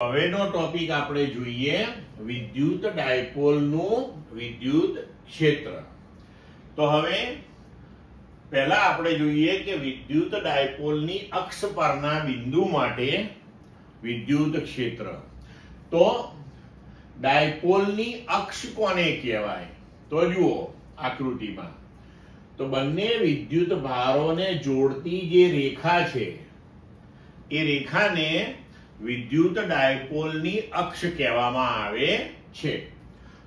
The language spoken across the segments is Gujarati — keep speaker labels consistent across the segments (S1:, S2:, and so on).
S1: હવેનો ટોપિક આપણે જોઈએ વિદ્યુત ડાયપોલનું વિદ્યુત ક્ષેત્ર. તો હવે પહેલા આપણે જોઈએ કે વિદ્યુત ડાયપોલની અક્ષ પરના બિંદુ માટે વિદ્યુત ક્ષેત્ર. તો ડાયપોલની અક્ષ કોને કહેવાય? તો જુઓ આકૃતિમાં. તો બંને વિદ્યુત ભારોને જોડતી જે રેખા છે એ રેખાને વિદ્યુત ડાયપોલની અક્ષ કહેવામાં આવે છે.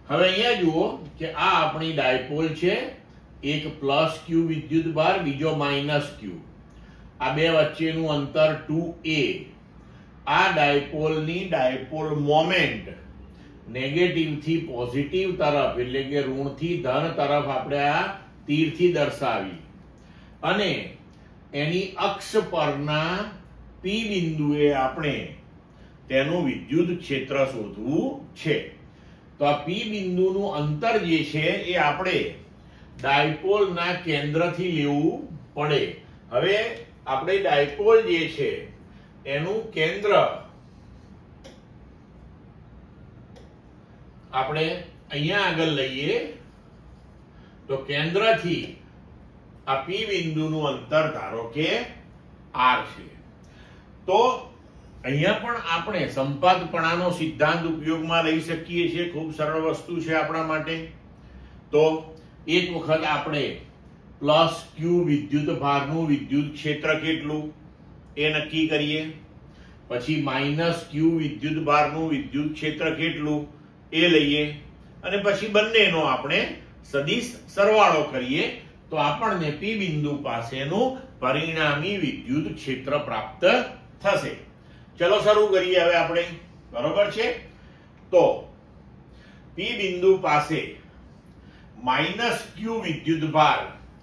S1: હવે અહીંયા જુઓ કે આ આપણી ડાયપોલ છે, એક પ્લસ ક્યુ વિદ્યુત ભાર, બીજો માઇનસ ક્યુ. આ બે વચ્ચેનું અંતર 2a. આ ડાયપોલની ડાયપોલ મોમેન્ટ નેગેટિવ થી પોઝિટિવ તરફ એટલે કે ઋણથી ધન તરફ આપણે આ તીરથી દર્શાવી અને એની અક્ષ પરના P બિંદુએ આપણે તેનું વિદ્યુત ક્ષેત્ર શોધવું છે. તો આ P બિંદુનું અંતર જે છે એ આપણે ડાયપોલના કેન્દ્રથી લેવું પડે. હવે આપણે ડાયપોલ જે છે એનું કેન્દ્ર આપણે અહીંયા આગળ લઈએ તો કેન્દ્રથી આ P બિંદુનું અંતર ધારો કે R છે. તો અહીંયા પણ આપણે સંપાતપણાનો સિદ્ધાંત ઉપયોગમાં લઈ શકીએ છીએ. ખૂબ સરળ વસ્તુ છે આપણા માટે. તો એક વખત આપણે પ્લસ ક્યુ વિદ્યુત ભારનું વિદ્યુત ક્ષેત્ર કેટલું એ નક્કી કરીએ, પછી માઇનસ ક્યુ વિદ્યુત ભારનું વિદ્યુત ક્ષેત્ર કેટલું એ લઈએ અને પછી બંનેનો આપણે સદિશ સરવાળો કરીએ તો આપણને P બિંદુ પાસેનું પરિણામી વિદ્યુત ક્ષેત્ર પ્રાપ્ત થશે. ચલો શરૂ કરીએ હવે આપણે. બરોબર છે? તો P બિંદુ પાસે માઇનસ ક્યુ વિદ્યુત ભાર,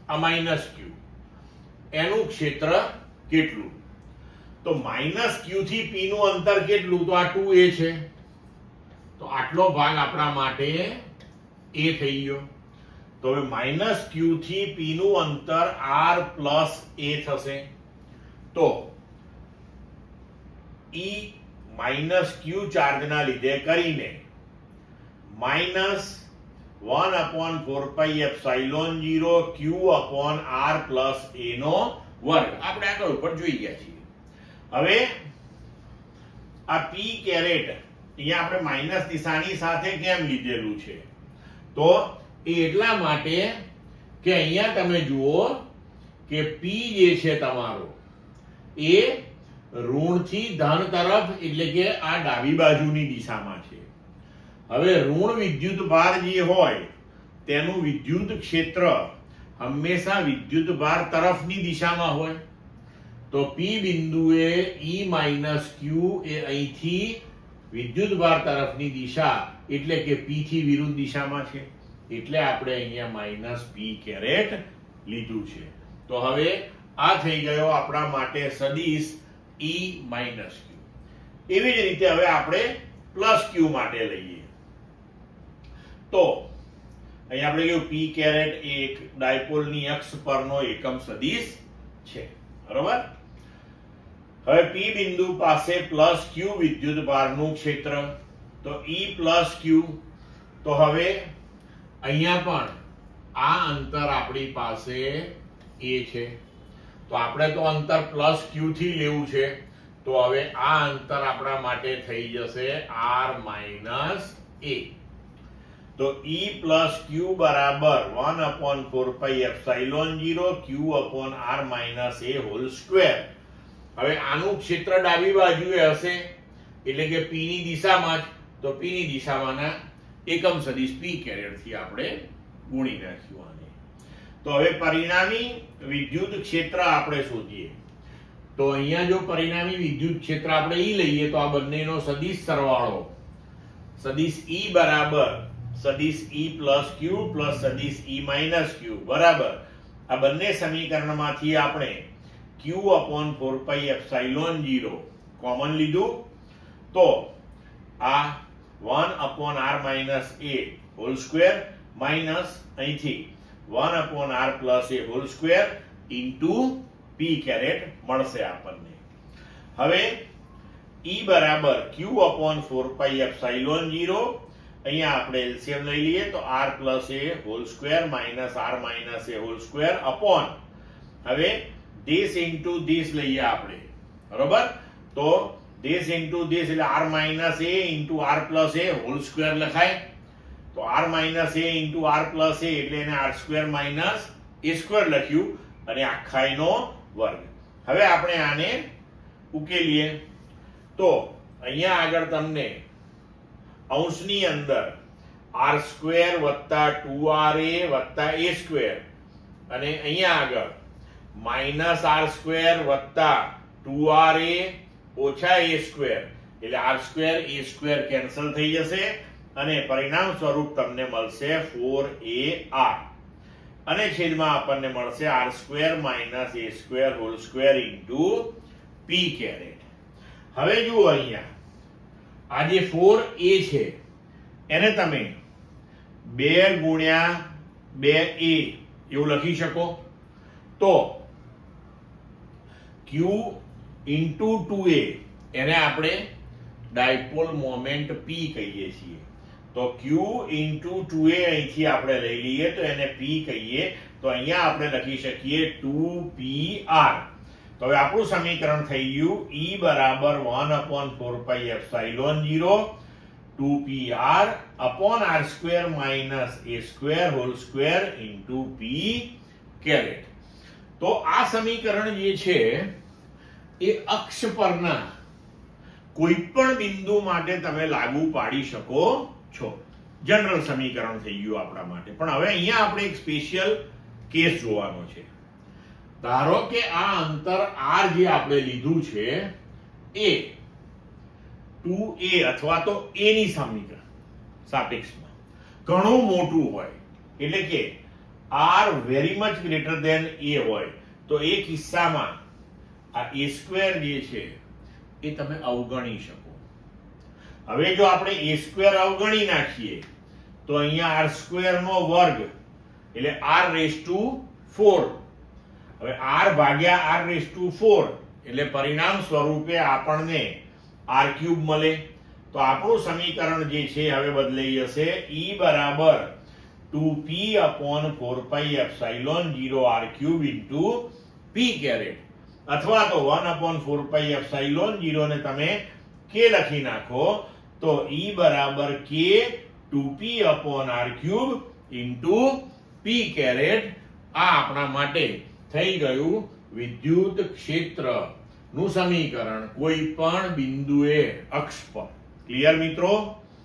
S1: આ માઇનસ ક્યુ, એનું ક્ષેત્ર કેટલું? તો માઇનસ ક્યુ થી P નું અંતર કેટલું? તો આ 2a છે. તો આટલો ભાગ આપણા માટે a થઈ ગયો. તો હવે માઇનસ ક્યુ થી P નું અંતર R પ્લસ a થશે. તો E માઇનસ ક્યુ ચાર્જના લીધે કરીને minus 1/4πε0 Q upon R plus a નો વર્ગ. આપણે આગળ ઉપર જોઈ ગયા છીએ. હવે આ P કેરેટ અહીંયા આપણે માઇનસ નિશાની સાથે કેમ લીધેલું છે? તો એ એટલા માટે કે અહીંયા તમે જુઓ કે P જે છે તમારો એ ઋણથી ધન તરફ એટલે કે આ ડાબી બાજુની દિશામાં છે. હવે ઋણ વિદ્યુત ભાર જે હોય તેનું વિદ્યુત ક્ષેત્ર હંમેશા વિદ્યુત ભાર તરફની દિશામાં હોય. તો P બિંદુએ E માઇનસ ક્યુ એ અહીંથી વિદ્યુત ભાર તરફની દિશા એટલે કે P થી વિરુદ્ધ દિશામાં છે. એટલે આપણે અહીંયા માઇનસ P કેરેટ લીધું છે. તો હવે આ થઈ ગયો આપણા માટે સદિશ E માઇનસ ક્યુ. એવી જ રીતે હવે આપણે પ્લસ ક્યુ માટે લઈએ. તો અહીંયા આપણે કહ્યું P કેરેટ એક ડાયપોલની અક્ષ પરનો એકમ સદિશ છે. બરોબર? હવે P બિંદુ પાસે પ્લસ ક્યુ વિદ્યુત ભારનું ક્ષેત્ર. તો E પ્લસ ક્યુ. તો હવે અહીંયા પણ આ અંતર આપણી પાસે a છે. તો આપણે તો અંતર પ્લસ ક્યુ થી લેવું છે. તો હવે આ અંતર આપણા માટે થઈ જશે R માઇનસ a. તો E પ્લસ ક્યુ બરાબર 1/4πε0 Q upon R minus a whole square. હવે આનું ક્ષેત્ર ડાબી બાજુએ હશે એટલે કે P ની દિશામાં જ. તો P ની દિશામાંના એકમ સદિશ P કેરેટ થી આપણે ગુણી નાખ્યું આને. તો હવે પરિણામી વિદ્યુત ક્ષેત્ર આપણે શોધીએ. તો અહીંયા જો પરિણામી વિદ્યુત ક્ષેત્ર આપણે E લઈએ તો આ બંનેનો સદિશ સરવાળો સદિશ E બરાબર સદિશ E પ્લસ ક્યુ પ્લસ સદિશ E માઇનસ ક્યુ બરાબર આ બંને સમીકરણમાંથી આપણે Q upon 4πε0 કોમન લીધું. તો આ 1/r minus a whole square minus અહીંથી 1/r plus a whole square into P caret મળશે આપણને. હવે E બરાબર Q upon 4 pi epsilon 0. અહીંયા આપણે LCM લઈ લઈએ તો r plus a whole square minus r minus a whole square upon, હવે this into this લઈએ આપણે, બરોબર? તો this into this એટલે r minus a into r plus a whole square લખાય. તો r minus a into r plus a એટલે એને r square minus a square લખ્યું અને આખાઈનો વર્ગ. હવે આપણે આને ઉકેલીએ તો અહીંયા આગળ તમને અંશની અંદર r સ્ક્વેર વત્તા 2ra વત્તા a સ્ક્વેર અને અહીંયા આગળ માઇનસ r સ્ક્વેર વત્તા 2ra ઓછા a સ્ક્વેર એટલે r square a square cancel થઈ જશે અને પરિણામ સ્વરૂપ તમને મળશે 4ar અને છેદમાં આપણને મળશે r સ્ક્વેર માઇનસ a સ્ક્વેર whole square into p caret. હવે જુઓ અહીંયા આ જે 4a છે એને તમે 2 ગુણ્યા 2a એવું લખી શકો. તો q ઇન્ટુ 2a એને આપણે ડાયપોલ મોમેન્ટ p કહીએ છીએ. તો q ઇન્ટુ 2a અહીંથી આપણે લઈ લઈએ તો એને p કહીએ. તો અહીંયા આપણે લખી શકીએ 2pr. તો હવે આપણું સમીકરણ થઈ ગયું E બરાબર 1/4 pi epsilon 0 2pr upon r square minus a square whole square into p caret. તો આ સમીકરણ જે છે એ અક્ષ પરના કોઈ પણ બિંદુ માટે તમે લાગુ પાડી શકો છો. જનરલ સમીકરણ થઈ ગયું આપણા માટે. પણ હવે અહીંયા આપણે એક સ્પેશિયલ કેસ જોવાનો છે. ધારો કે આ અંતર r જે આપણે લીધું છે એ 2a અથવા તો a ની સાપેક્ષમાં ઘણું મોટું હોય એટલે કે r very much greater than a હોય તો એ કિસ્સામાં આ a સ્ક્વેર જે છે એ તમે અવગણી શકો. હવે જો આપણે a સ્ક્વેર અવગણી નાખીએ તો અહીંયા r સ્ક્વેર નો વર્ગ એટલે r રેઝ ટુ 4. હવે r ભાગ્યા r રેઝ ટુ 4 એટલે પરિણામ સ્વરૂપે આપણને r ક્યુબ મળે. તો આપણું સમીકરણ જે છે હવે બદલાઈ જશે E બરાબર 2p upon 4 pi epsilon 0 r cube into p caret અથવા તો 1/4 pi epsilon 0 ને તમે k લખી નાખો તો E બરાબર k 2p upon r cube into p caret. આ આપણા માટે થઈ ગયું વિદ્યુત ક્ષેત્ર નું સમીકરણ કોઈ પણ બિંદુએ અક્ષ પર. ક્લિયર મિત્રો?